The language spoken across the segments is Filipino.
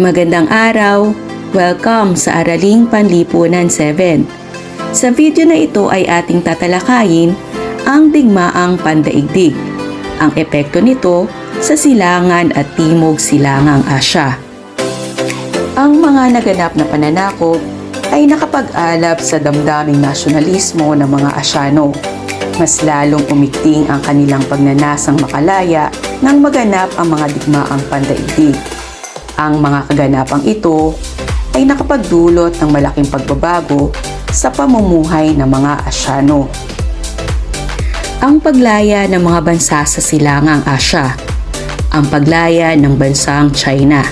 Magandang araw! Welcome sa Araling Panlipunan 7. Sa video na ito ay ating tatalakayin ang digmaang pandaigdig, ang epekto nito sa silangan at timog silangang Asya. Ang mga naganap na pananakop ay nakapag-alab sa damdaming nasyonalismo ng mga Asyano. Mas lalong umigting ang kanilang pagnanasang makalaya nang maganap ang mga digmaang pandaigdig. Ang mga kaganapang ito ay nakapagdulot ng malaking pagbabago sa pamumuhay ng mga Asyano. Ang paglaya ng mga bansa sa silangang Asya, ang paglaya ng bansang China.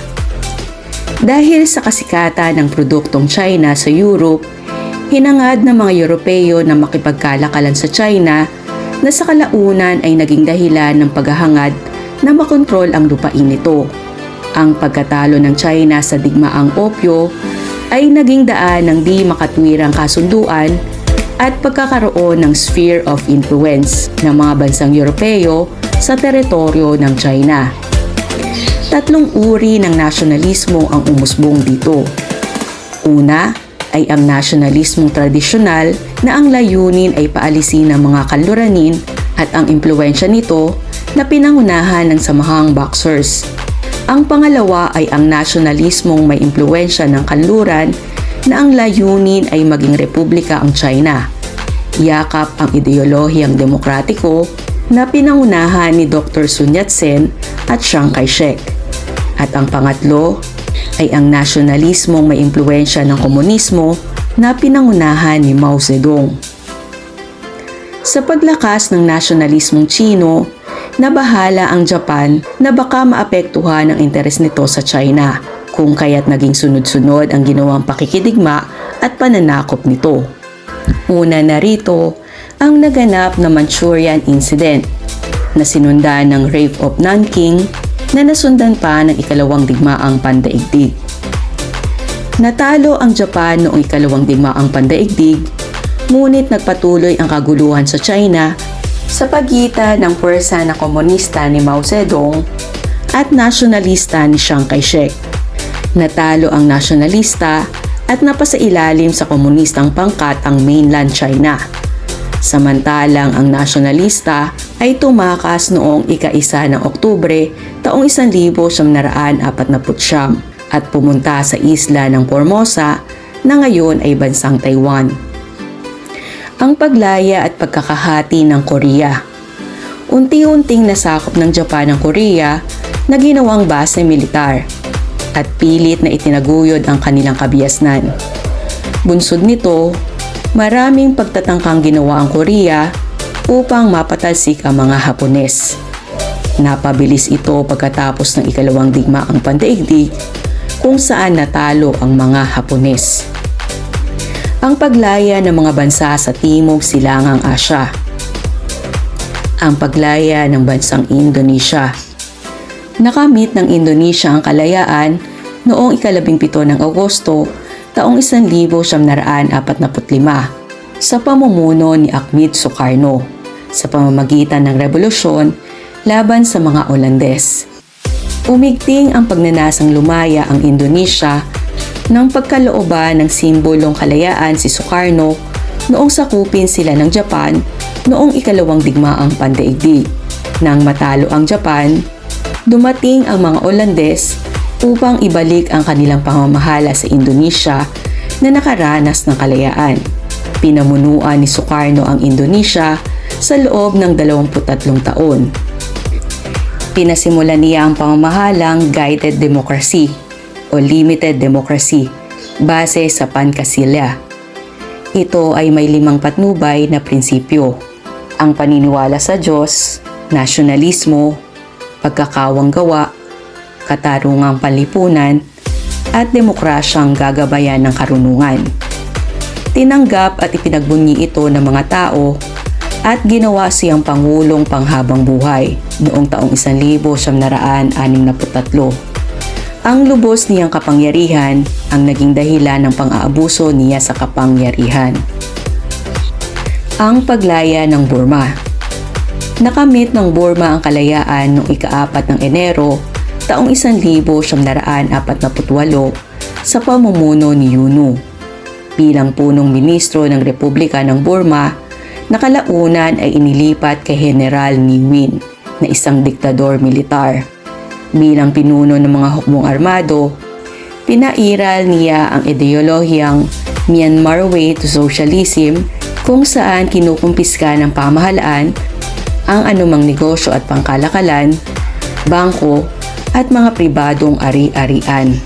Dahil sa kasikatan ng produktong China sa Europe, hinangad ng mga Europeo na makipagkalakalan sa China na sa kalaunan ay naging dahilan ng paghahangad na makontrol ang lupain nito. Ang pagkatalo ng China sa digmaang Opyo ay naging daan ng di makatwirang kasunduan at pagkakaroon ng sphere of influence ng mga bansang Europeo sa teritoryo ng China. Tatlong uri ng nasyonalismo ang umusbong dito. Una ay ang nasyonalismong tradisyonal na ang layunin ay paalisin ng mga kanluranin at ang impluwensya nito na pinangunahan ng samahang Boxers. Ang pangalawa ay ang nasyonalismong may impluwensya ng kanluran na ang layunin ay maging republika ang China. Yakap ang ideolohiyang demokratiko na pinangunahan ni Dr. Sun Yat-sen at Chiang Kai-shek. At ang pangatlo ay ang nasyonalismong may impluwensya ng komunismo na pinangunahan ni Mao Zedong. Sa paglakas ng nasyonalismong Tsino, nabahala ang Japan na baka maapektuhan ang interes nito sa China, kung kaya't naging sunod-sunod ang ginawang pakikidigma at pananakop nito. Una na rito ang naganap na Manchurian Incident na sinundan ng Rape of Nanking na nasundan pa ng ikalawang digmaang pandaigdig. Natalo ang Japan noong ikalawang digmaang pandaigdig, ngunit nagpatuloy ang kaguluhan sa China sa pagitan ng puwersa na komunista ni Mao Zedong at nasyonalista ni Chiang Kai-shek. Natalo ang nasyonalista at napasailalim sa komunistang pangkat ang mainland China. Samantalang ang nasyonalista ay tumakas noong ika-1 ng Oktubre taong 1949 at pumunta sa isla ng Formosa na ngayon ay bansang Taiwan. Ang paglaya at pagkakahati ng Korea. Unti-unting nasakop ng Japan ang Korea na ginawang base militar at pilit na itinaguyod ang kanilang kabiasnan. Bunsod nito, maraming pagtatangkang ginawa ang Korea upang mapatalsik ang mga Hapones. Napabilis ito pagkatapos ng ikalawang digmaang pandaigdig kung saan natalo ang mga Hapones. Ang paglaya ng mga bansa sa timog silangang Asya. Ang paglaya ng bansang Indonesia. Nakamit ng Indonesia ang kalayaan noong ika-17 ng Agosto taong 1945 sa pamumuno ni Ahmed Sukarno sa pamamagitan ng revolusyon laban sa mga Olandes. Umigting ang pagnanasang lumaya ang Indonesia nang pagkalooban ng simbolong kalayaan si Sukarno noong sakupin sila ng Japan noong ikalawang digmaang pandaigdig. Nang matalo ang Japan, dumating ang mga Olandes upang ibalik ang kanilang pamamahala sa Indonesia na nakaranas ng kalayaan. Pinamunuan ni Sukarno ang Indonesia sa loob ng 23 taon. Pinasimulan niya ang pamamahalang guided democracy o limited democracy base sa Pancasilya. Ito ay may 5 patnubay na prinsipyo: ang paniniwala sa Diyos, nasyonalismo, pagkakawang gawa, katarungang panlipunan, at demokrasyang gagabayan ng karunungan. Tinanggap at ipinagbunyi ito ng mga tao at ginawa siyang Pangulong panghabang buhay noong taong 1963. Ang lubos niyang kapangyarihan ang naging dahilan ng pang-aabuso niya sa kapangyarihan. Ang paglaya ng Burma. Nakamit ng Burma ang kalayaan noong ika-4 ng Enero taong 1948 sa pamumuno ni Yunu. Bilang punong ministro ng Republika ng Burma, nakalaunan ay inilipat kay General Ne Win na isang diktador militar. Bilang pinuno ng mga hukbong armado, pinairal niya ang ideolohiyang Myanmar Way to Socialism kung saan kinukumpiska ng pamahalaan ang anumang negosyo at pangkalakalan, bangko at mga pribadong ari-arian.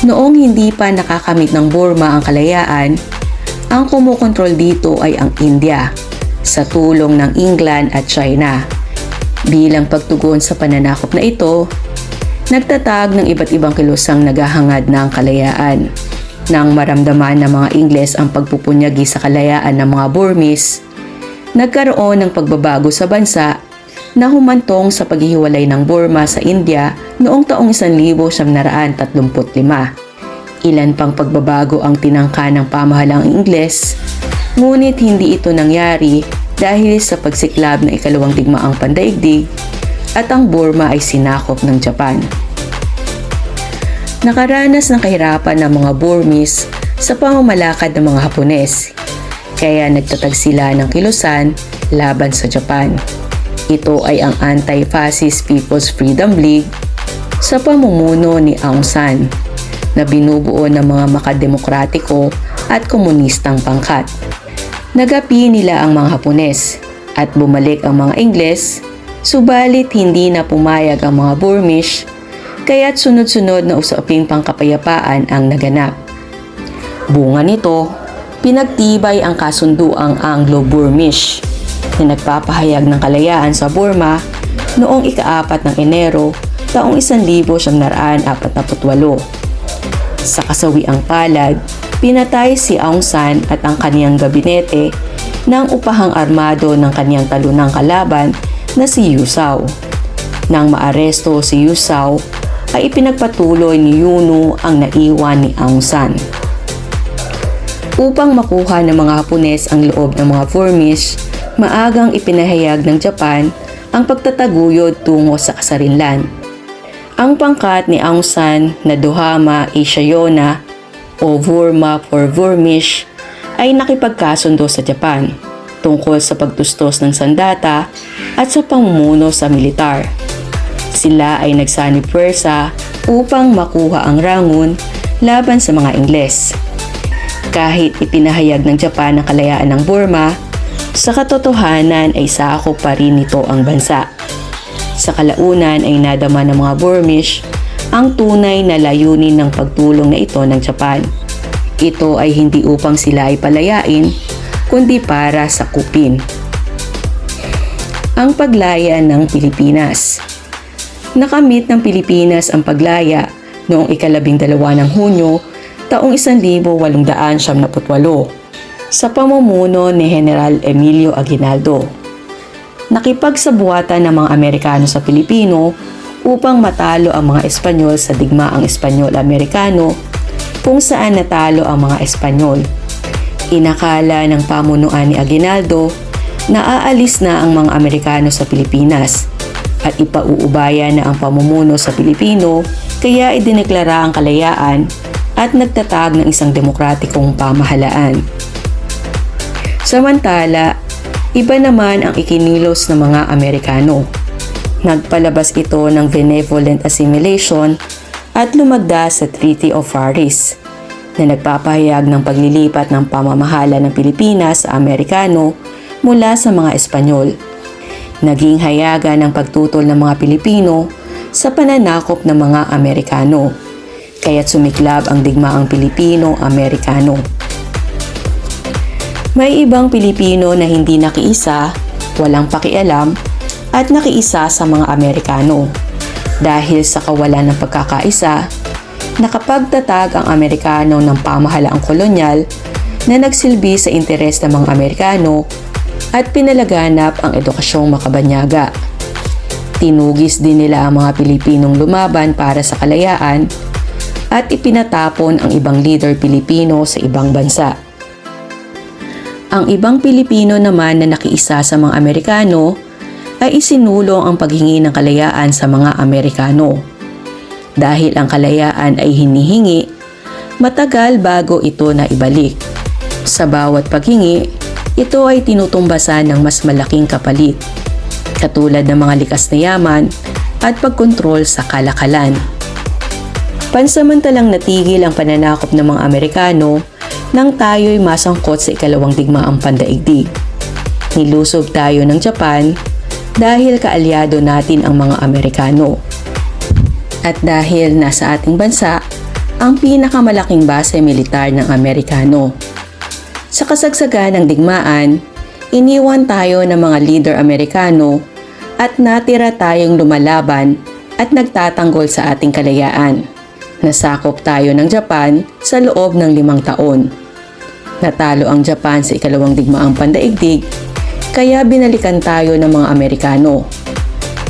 Noong hindi pa nakakamit ng Burma ang kalayaan, ang kumukontrol dito ay ang India sa tulong ng England at China. Bilang pagtugon sa pananakop na ito, nagtatag ng iba't ibang kilusang naghahangad ng kalayaan. Nang maramdaman ng mga Ingles ang pagpupunyagi sa kalayaan ng mga Burmese, nagkaroon ng pagbabago sa bansa na humantong sa paghihiwalay ng Burma sa India noong taong 1935. Ilan pang pagbabago ang tinangka ng pamahalang Ingles, ngunit hindi ito nangyari dahil sa pagsiklab ng ikalawang digmaang pandaigdig at ang Burma ay sinakop ng Japan. Nakaranas ng kahirapan ng mga Burmese sa pamamalakad ng mga Hapones, kaya nagtatag sila ng kilusan laban sa Japan. Ito ay ang Anti-Fascist People's Freedom League sa pamumuno ni Aung San, na binubuo ng mga makademokratiko at komunistang pangkat. Nagapi nila ang mga Hapones at bumalik ang mga Ingles, subalit hindi na pumayag ang mga Burmese, kaya't sunod-sunod na usaping pangkapayapaan ang naganap. Bunga nito, pinagtibay ang kasunduang Anglo-Burmese na nagpapahayag ng kalayaan sa Burma noong ika-4 ng Enero taong 1948. Sa kasawiang palad, pinatay si Aung San at ang kaniyang gabinete ng upahang armado ng kaniyang talunang kalaban na si U Sao. Nang maaresto si U Sao, ay ipinagpatuloy ni Yunu ang naiwan ni Aung San. Upang makuha ng mga Hapones ang loob ng mga Burmese, maagang ipinahayag ng Japan ang pagtataguyod tungo sa kasarinlan. Ang pangkat ni Aung San na Dohama Ishayona o Burma for Burmese ay nakipagkasundo sa Japan tungkol sa pagtustos ng sandata at sa pamumuno sa militar. Sila ay nagsanib-pwersa upang makuha ang Rangoon laban sa mga Ingles. Kahit ipinahayag ng Japan ang kalayaan ng Burma, sa katotohanan ay sakop pa rin nito ang bansa. Sa kalaunan ay nadama ng mga Burmese ang tunay na layunin ng pagtulong na ito ng Japan. Ito ay hindi upang sila ay palayain, kundi para sakupin ang paglaya ng Pilipinas. Nakamit ng Pilipinas ang paglaya noong ika-12 ng Hunyo taong 1878 sa pamumuno ni General Emilio Aguinaldo. Nakipagsabuatan ng mga Amerikano sa Pilipino upang matalo ang mga Espanyol sa digmaang Espanyol-Amerikano kung saan natalo ang mga Espanyol. Inakala ng pamunuan ni Aguinaldo na aalis na ang mga Amerikano sa Pilipinas at ipauubaya na ang pamumuno sa Pilipino, kaya idineklara ang kalayaan at nagtatag ng isang demokratikong pamahalaan. Samantala, iba naman ang ikinilos ng mga Amerikano. Nagpalabas ito ng benevolent assimilation at lumagda sa Treaty of Paris na nagpapahayag ng paglilipat ng pamamahala ng Pilipinas sa Amerikano mula sa mga Espanyol. Naging hayaga ng pagtutol ng mga Pilipino sa pananakop ng mga Amerikano, kaya't sumiklab ang digmaang Pilipino-Amerikano. May ibang Pilipino na hindi nakiisa, walang pakialam, at nakiisa sa mga Amerikano. Dahil sa kawalan ng pagkakaisa, nakapagtatag ang Amerikano ng pamahalaang kolonyal na nagsilbi sa interes ng mga Amerikano at pinalaganap ang edukasyong makabanyaga. Tinugis din nila ang mga Pilipinong lumaban para sa kalayaan at ipinatapon ang ibang leader Pilipino sa ibang bansa. Ang ibang Pilipino naman na nakiisa sa mga Amerikano ay isinulong ang paghingi ng kalayaan sa mga Amerikano. Dahil ang kalayaan ay hinihingi, matagal bago ito na ibalik. Sa bawat paghingi, ito ay tinutumbasan ng mas malaking kapalit, katulad ng mga likas na yaman at pagkontrol sa kalakalan. Pansamantalang natigil ang pananakop ng mga Amerikano nang tayo'y masangkot sa ikalawang digmaang pandaigdig. Nilusob tayo ng Japan dahil kaalyado natin ang mga Amerikano. At dahil nasa ating bansa ang pinakamalaking base militar ng Amerikano. Sa kasagsagan ng digmaan, iniwan tayo ng mga leader Amerikano at natira tayong lumalaban at nagtatanggol sa ating kalayaan. Nasakop tayo ng Japan sa loob ng 5 taon. Natalo ang Japan sa ikalawang digmaang pandaigdig, kaya binalikan tayo ng mga Amerikano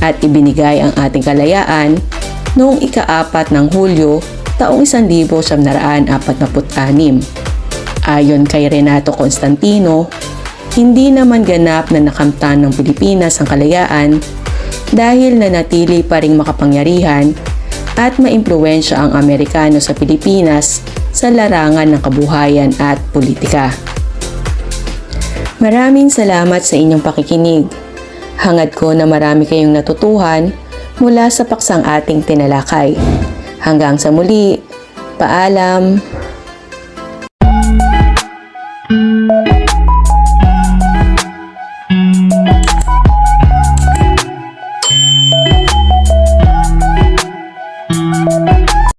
at ibinigay ang ating kalayaan noong ika-4 ng Hulyo taong 1946. Ayon kay Renato Constantino, hindi naman ganap na nakamtan ng Pilipinas ang kalayaan dahil nanatili pa ring makapangyarihan at maimpluwensya ang Amerikano sa Pilipinas sa larangan ng kabuhayan at politika. Maraming salamat sa inyong pakikinig. Hangad ko na marami kayong natutuhan mula sa paksang ating tinalakay. Hanggang sa muli, paalam!